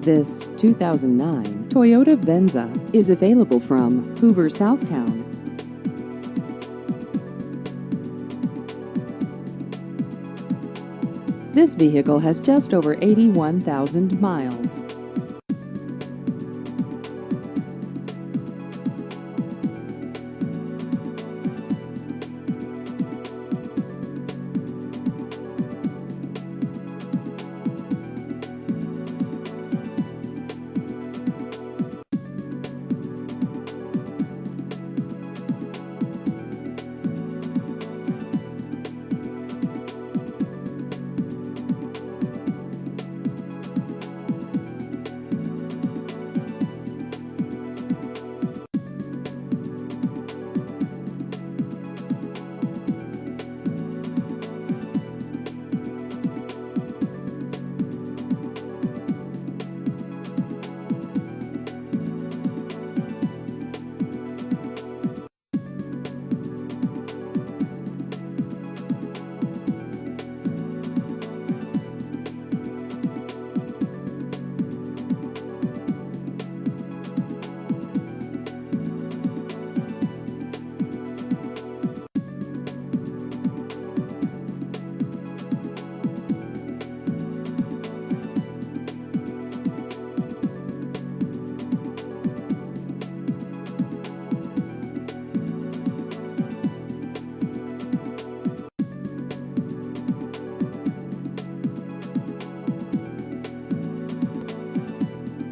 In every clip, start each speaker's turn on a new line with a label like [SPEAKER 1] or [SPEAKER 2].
[SPEAKER 1] This 2009 Toyota Venza is available from Hoover Southtown. This vehicle has just over 81,000 miles.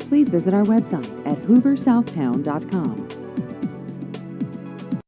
[SPEAKER 1] Please visit our website at hooversouthtown.com.